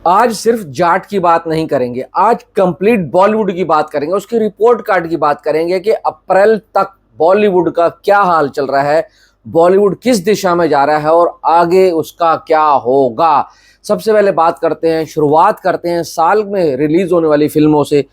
आज सिर्फ जाट की बात नहीं करेंगे, आज कंप्लीट बॉलीवुड की बात करेंगे, उसकी रिपोर्ट कार्ड की बात करेंगे कि अप्रैल तक बॉलीवुड का क्या हाल चल रहा है, बॉलीवुड किस दिशा में जा रहा है और आगे उसका क्या होगा। सबसे पहले बात करते हैं, शुरुआत करते हैं साल में रिलीज होने वाली फिल्मों से।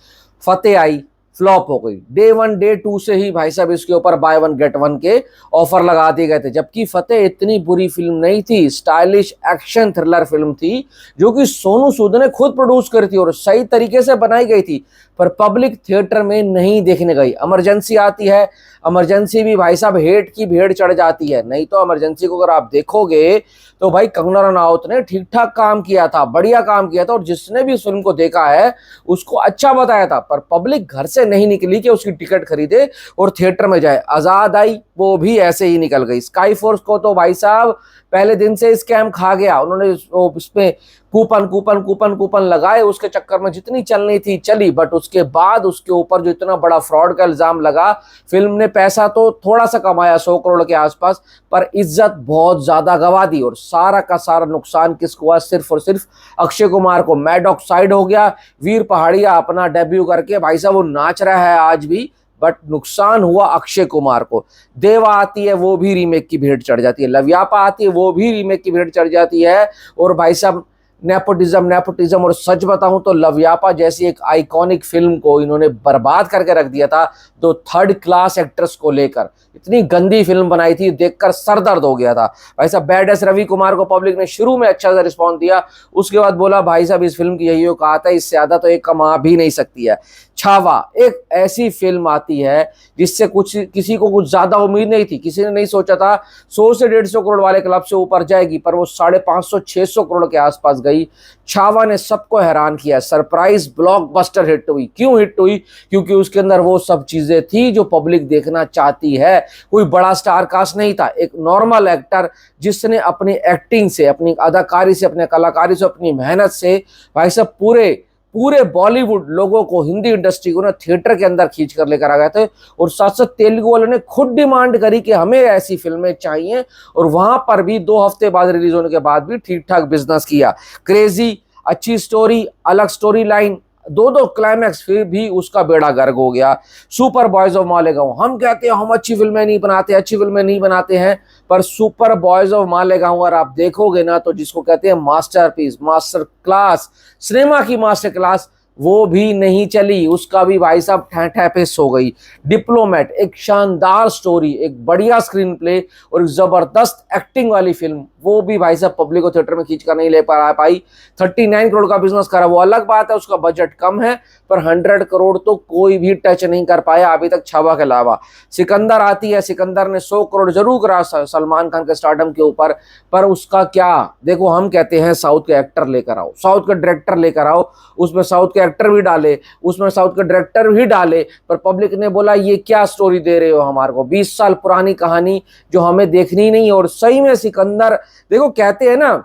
फतेह आई, फ्लॉप हो गई। डे वन डे टू से ही भाई साहब इसके ऊपर बाय वन गेट वन के ऑफर लगा दिए गए थे, जबकि फतेह इतनी बुरी फिल्म नहीं थी, स्टाइलिश एक्शन थ्रिलर फिल्म थी जो कि सोनू सूद ने खुद प्रोड्यूस करी थी और सही तरीके से बनाई गई थी, पर पब्लिक थिएटर में नहीं देखने गई। इमरजेंसी आती है, इमरजेंसी भी भाई साहब हेट की भेड़ चढ़ जाती है। नहीं तो इमरजेंसी को अगर आप देखोगे तो भाई कंगना रनौत ने ठीक ठाक काम किया था, बढ़िया काम किया था, और जिसने भी इस फिल्म को देखा है उसको अच्छा बताया था, पर पब्लिक घर से नहीं निकली कि उसकी टिकट खरीदे और थिएटर में जाए। आजाद आई, वो भी ऐसे ही निकल गई। स्काई फोर्स को तो भाई साहब पहले दिन से स्कैम खा गया, उन्होंने इसमें कूपन कूपन कूपन कूपन लगाए, उसके चक्कर में जितनी चलनी थी चली, बट उसके बाद उसके ऊपर जो इतना बड़ा फ्रॉड का इल्जाम लगा, फिल्म ने पैसा तो थोड़ा सा कमाया 100 करोड़ के आसपास, पर इज्जत बहुत ज्यादा गवा दी। और सारा का सारा नुकसान किसको हुआ? सिर्फ और सिर्फ अक्षय कुमार को। मैड डॉग साइड हो गया, वीर पहाड़िया अपना डेब्यू करके भाई साहब वो नाच रहा है आज भी, बट नुकसान हुआ अक्षय कुमार को। देवा आती है, वो भी रीमेक की भेंट चढ़ जाती है। लव्यापा आती है, वो भी रीमेक की भेंट चढ़ जाती है। और भाई साहब नेपोटिज्म नेपोटिज्म, और सच बताऊं तो लव्यापा जैसी एक आइकॉनिक फिल्म को इन्होंने बर्बाद करके रख दिया था, दो थर्ड क्लास एक्ट्रेस को लेकर। इतनी गंदी फिल्म बनाई थी, देखकर सर दर्द हो गया था। भाई साहब बैड एस रवि कुमार को पब्लिक ने शुरू में अच्छा सा रिस्पॉन्स दिया, उसके बाद बोला भाई साहब इस फिल्म की यही औकात है, इससे ज्यादा तो एक कमा भी नहीं सकती है। छावा एक ऐसी फिल्म आती है जिससे कुछ किसी को कुछ ज्यादा उम्मीद नहीं थी, किसी ने नहीं सोचा था 100 से 150 करोड़ वाले क्लब से ऊपर जाएगी, पर वो 550-600 करोड़ के आसपास गई। छावा ने सबको हैरान किया, सरप्राइज ब्लॉकबस्टर हिट हुई। क्यों हिट हुई? क्योंकि उसके अंदर वो सब चीजें थी जो पब्लिक देखना चाहती है। कोई बड़ा स्टार कास्ट नहीं था, एक नॉर्मल एक्टर जिसने अपनी एक्टिंग से, अपनी अदाकारी से, अपने कलाकारी से, अपनी मेहनत से भाई साहब पूरे पूरे बॉलीवुड लोगों को, हिंदी इंडस्ट्री को ना थिएटर के अंदर खींच कर लेकर आ गए थे। और साथ साथ तेलुगु वालों ने खुद डिमांड करी कि हमें ऐसी फिल्में चाहिए, और वहां पर भी 2 हफ्ते बाद रिलीज होने के बाद भी ठीक ठाक बिजनेस किया। क्रेजी, अच्छी स्टोरी, अलग स्टोरी लाइन, दो क्लाइमैक्स, फिर भी उसका बेड़ा गर्क हो गया। सुपर बॉयज ऑफ मालेगांव, हम कहते हैं हम अच्छी फिल्में नहीं बनाते, अच्छी फिल्में नहीं बनाते हैं, पर सुपर बॉयज ऑफ मालेगांव अगर आप देखोगे ना तो जिसको कहते हैं मास्टरपीस, मास्टर क्लास, सिनेमा की मास्टर क्लास, वो भी नहीं चली, उसका भी भाई साहब ठैठैपेस हो गई। डिप्लोमेट एक शानदार स्टोरी, एक बढ़िया स्क्रीन प्ले और एक जबरदस्त एक्टिंग वाली फिल्म, वो भी भाई साहब पब्लिक को थिएटर में खींच कर नहीं ले पाई। 39 करोड़ का बिजनेस करा, वो अलग बात है, उसका बजट कम है, पर 100 करोड़ तो कोई भी टच नहीं कर पाया अभी तक छावा के अलावा। सिकंदर आती है, सिकंदर ने 100 करोड़ जरूर करा सलमान खान के स्टारडम के ऊपर, पर उसका क्या? देखो हम कहते हैं साउथ के एक्टर लेकर आओ, साउथ के डायरेक्टर लेकर आओ, उसमें साउथ के एक्टर भी डाले, उसमें साउथ के डायरेक्टर भी डाले, पर पब्लिक ने बोला ये क्या स्टोरी दे रहे हो हमारे को, 20 साल पुरानी कहानी जो हमें देखनी नहीं। और सही में सिकंदर, देखो कहते हैं ना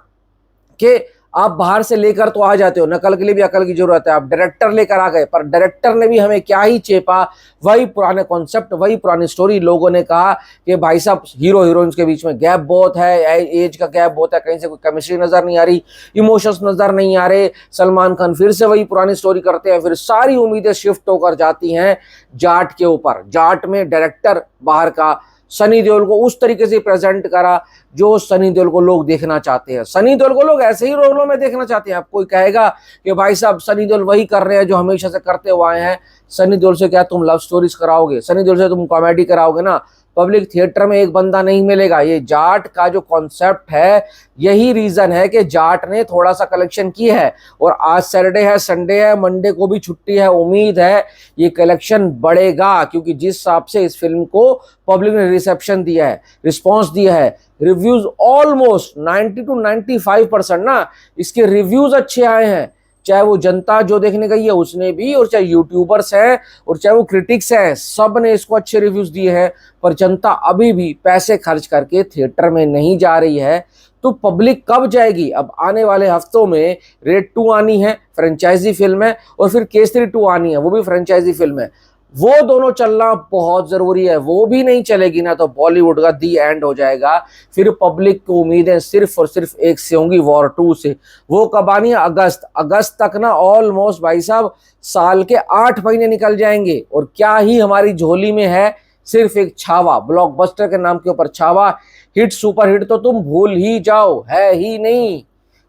कि आप बाहर से लेकर तो आ जाते हो, नकल के लिए भी अकल की जरूरत है। आप डायरेक्टर लेकर आ गए, पर डायरेक्टर ने भी हमें क्या ही चेपा, वही पुराने कॉन्सेप्ट, वही पुरानी स्टोरी। लोगों ने कहा कि भाई साहब हीरो हीरोइंस के बीच में गैप बहुत है, एज का गैप बहुत है, कहीं से कोई केमिस्ट्री नजर नहीं आ रही, इमोशंस नजर नहीं आ रहे। सलमान खान फिर से वही पुरानी स्टोरी करते हैं, फिर सारी उम्मीदें शिफ्ट होकर जाती हैं जाट के ऊपर। जाट में डायरेक्टर बाहर का, सनी देओल को उस तरीके से प्रेजेंट करा जो सनी देओल को लोग देखना चाहते हैं। सनी देओल को लोग ऐसे ही रोलों में देखना चाहते हैं। अब कोई कहेगा कि भाई साहब सनी देओल वही कर रहे हैं जो हमेशा से करते हुए आए हैं। सनी देओल से क्या तुम लव स्टोरीज कराओगे? सनी देओल से तुम कॉमेडी कराओगे ना? पब्लिक थिएटर में एक बंदा नहीं मिलेगा। ये जाट का जो कॉन्सेप्ट है, यही रीजन है कि जाट ने थोड़ा सा कलेक्शन की है। और आज सैटरडे है, संडे है, मंडे को भी छुट्टी है, उम्मीद है ये कलेक्शन बढ़ेगा, क्योंकि जिस हिसाब से इस फिल्म को पब्लिक ने रिसेप्शन दिया है, रिस्पॉन्स दिया है, रिव्यूज ऑलमोस्ट 90 to 95% ना इसके रिव्यूज अच्छे आए हैं। चाहे वो जनता जो देखने गई है उसने भी, और चाहे यूट्यूबर्स हैं, और चाहे वो क्रिटिक्स हैं, सब ने इसको अच्छे रिव्यूज दिए हैं। पर जनता अभी भी पैसे खर्च करके थिएटर में नहीं जा रही है, तो पब्लिक कब जाएगी? अब आने वाले हफ्तों में रेड 2 आनी है, फ्रेंचाइजी फिल्म है, और फिर केसरी 2 आनी है, वो भी फ्रेंचाइजी फिल्म है। वो दोनों चलना बहुत जरूरी है। वो भी नहीं चलेगी ना तो बॉलीवुड का दी एंड हो जाएगा। फिर पब्लिक को उम्मीदें सिर्फ और सिर्फ एक से होंगी, वॉर 2 से। वो कब आनी है? अगस्त तक ना ऑलमोस्ट भाई साहब साल के 8 महीने निकल जाएंगे। और क्या ही हमारी झोली में है? सिर्फ एक छावा, ब्लॉकबस्टर के नाम के ऊपर छावा। हिट सुपर हिट तो तुम भूल ही जाओ, है ही नहीं।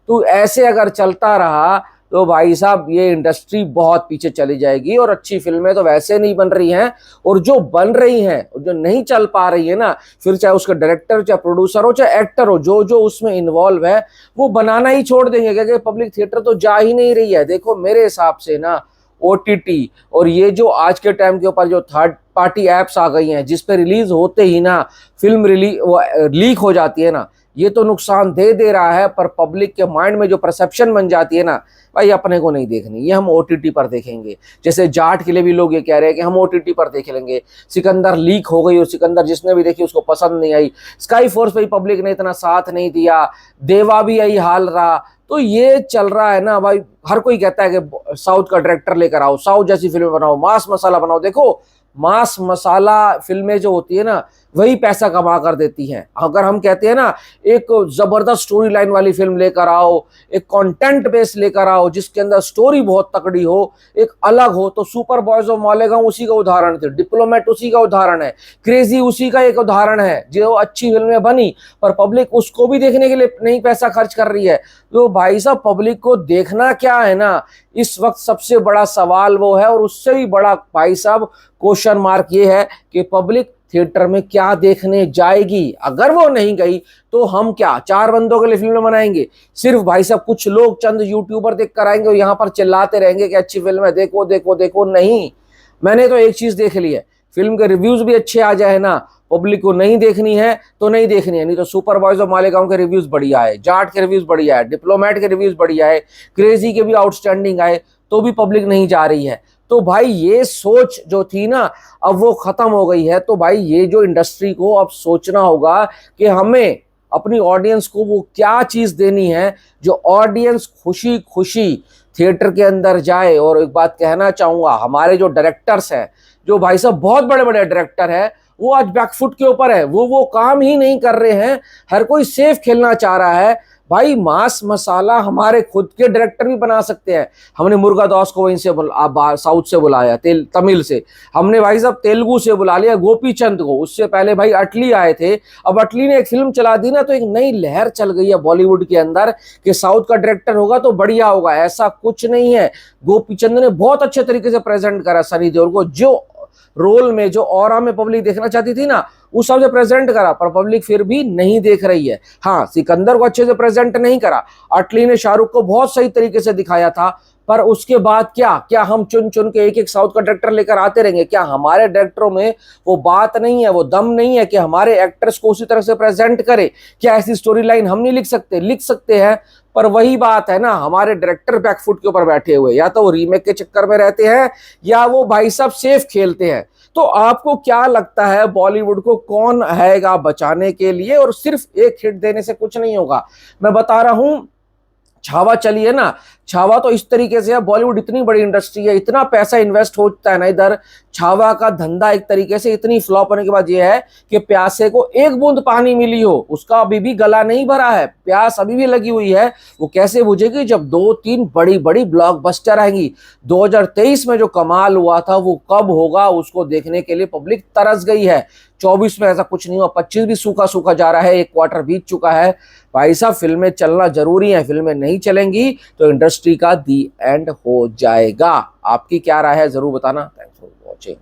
तो ऐसे अगर चलता रहा तो भाई साहब ये इंडस्ट्री बहुत पीछे चली जाएगी। और अच्छी फिल्में तो वैसे नहीं बन रही हैं, और जो बन रही हैं, जो नहीं चल पा रही है ना, फिर चाहे उसका डायरेक्टर, चाहे प्रोड्यूसर हो, चाहे एक्टर हो, जो जो उसमें इन्वॉल्व है वो बनाना ही छोड़ देंगे, क्योंकि पब्लिक थिएटर तो जा ही नहीं रही है। देखो मेरे हिसाब से ना ओटीटी और ये जो आज के टाइम के ऊपर जो थर्ड पार्टी एप्स आ गई हैं, जिस पे रिलीज होते ही ना फिल्म लीक हो जाती है ना, ये तो नुकसान दे रहा है। पर पब्लिक के माइंड में जो परसेप्शन बन जाती है ना, भाई अपने को नहीं देखनी, ये हम ओटीटी पर देखेंगे। जैसे जाट के लिए भी लोग ये कह रहे हैं कि हम ओटीटी पर देख लेंगे। सिकंदर लीक हो गई और सिकंदर जिसने भी देखी उसको पसंद नहीं आई। स्काई फोर्स पे पब्लिक ने इतना साथ नहीं दिया, देवा भी यही हाल रहा। तो ये चल रहा है ना भाई। हर कोई कहता है कि साउथ का डायरेक्टर लेकर आओ, साउथ जैसी फिल्म बनाओ, मास मसाला बनाओ। देखो मास मसाला फिल्में जो होती है ना वही पैसा कमा कर देती हैं। अगर हम कहते हैं ना एक जबरदस्त स्टोरी लाइन वाली फिल्म लेकर आओ, एक कंटेंट बेस लेकर आओ जिसके अंदर स्टोरी बहुत तकड़ी हो, एक अलग हो, तो सुपर बॉयज ऑफ मालेगांव उसी का उदाहरण थे, डिप्लोमेट उसी का उदाहरण है, क्रेजी उसी का एक उदाहरण है। जो अच्छी फिल्में बनी पर पब्लिक उसको भी देखने के लिए नहीं पैसा खर्च कर रही है। तो भाई साहब पब्लिक को देखना क्या है ना, इस वक्त सबसे बड़ा सवाल वो है। और उससे भी बड़ा भाई साहब क्वेश्चन मार्क ये है कि पब्लिक थिएटर में क्या देखने जाएगी। अगर वो नहीं गई तो हम क्या 4 बंदों के लिए फिल्म बनाएंगे? सिर्फ भाई साहब कुछ लोग चंद यूट्यूबर देख कर आएंगे और यहां पर चिल्लाते रहेंगे कि अच्छी फिल्म है, देखो देखो देखो। नहीं, मैंने तो एक चीज देख ली है, फिल्म के रिव्यूज भी अच्छे आ जाए ना, पब्लिक को नहीं देखनी है तो नहीं देखनी है। नहीं तो सुपर बॉयज ऑफ मालेगांव के रिव्यूज बढ़िया है, जाट के रिव्यूज बढ़िया है, डिप्लोमेट के रिव्यूज बढ़िया है, क्रेजी के भी आउटस्टैंडिंग आए, तो भी पब्लिक नहीं जा रही है। तो भाई ये सोच जो थी ना अब वो खत्म हो गई है। तो भाई ये जो इंडस्ट्री को अब सोचना होगा कि हमें अपनी ऑडियंस को वो क्या चीज देनी है जो ऑडियंस खुशी खुशी थिएटर के अंदर जाए। और एक बात कहना चाहूंगा, हमारे जो डायरेक्टर्स हैं, जो भाई साहब बहुत बड़े बड़े डायरेक्टर हैं, वो आज बैकफुट के ऊपर है। वो काम ही नहीं कर रहे हैं। हर कोई सेफ खेलना चाह रहा है। भाई मास मसाला हमारे खुद के डायरेक्टर भी बना सकते हैं। हमने मुर्गा दास को वहीं से साउथ से बुलाया, तमिल से। हमने भाई साहब तेलुगु से बुला लिया गोपी चंद को। उससे पहले भाई अटली आए थे। अब अटली ने एक फिल्म चला दी ना तो एक नई लहर चल गई है बॉलीवुड के अंदर कि साउथ का डायरेक्टर होगा तो बढ़िया होगा। ऐसा कुछ नहीं है। गोपी चंद ने बहुत अच्छे तरीके से प्रेजेंट करा सनी देओल को, जो रोल में, जो ऑरा में पब्लिक देखना चाहती थी ना, उस हिसाब से प्रेजेंट करा। पर पब्लिक फिर भी नहीं देख रही है। हाँ, सिकंदर को अच्छे से प्रेजेंट नहीं करा। अटली ने शाहरुख को बहुत सही तरीके से दिखाया था। पर उसके बाद क्या हम चुन चुन के एक एक साउथ का डायरेक्टर लेकर आते रहेंगे? क्या हमारे डायरेक्टरों में वो बात नहीं है, वो दम नहीं है कि हमारे एक्टर्स को उसी तरह से प्रेजेंट करे? क्या ऐसी स्टोरी लाइन हम नहीं लिख सकते? लिख सकते हैं। पर वही बात है ना, हमारे डायरेक्टर बैकफुट के ऊपर बैठे हुए, या तो वो रीमेक के चक्कर में रहते हैं या वो भाई साहब सेफ खेलते हैं। तो आपको क्या लगता है बॉलीवुड को कौन आएगा बचाने के लिए? और सिर्फ एक हिट देने से कुछ नहीं होगा। मैं बता रहा हूं, छावा चली है ना, छावा तो इस तरीके से है, बॉलीवुड इतनी बड़ी इंडस्ट्री है, इतना पैसा इन्वेस्ट होता है ना इधर। छावा का धंधा एक तरीके से इतनी फ्लॉप होने के बाद ये है कि प्यासे को एक बूंद पानी मिली हो, उसका अभी भी गला नहीं भरा है, प्यास अभी भी लगी हुई है। वो कैसे बुझेगी? जब 2-3 बड़ी बड़ी ब्लॉकबस्टर आएंगी। 2023 में जो कमाल हुआ था वो कब होगा, उसको देखने के लिए पब्लिक तरस गई है। 24 में ऐसा कुछ नहीं हुआ, 25 भी सूखा सूखा जा रहा है, एक क्वार्टर बीत चुका है। भाई साहब फिल्में चलना जरूरी है, फिल्में नहीं चलेंगी तो इंडस्ट्री का दी एंड हो जाएगा। आपकी क्या राय है जरूर बताना। Thanks for watching.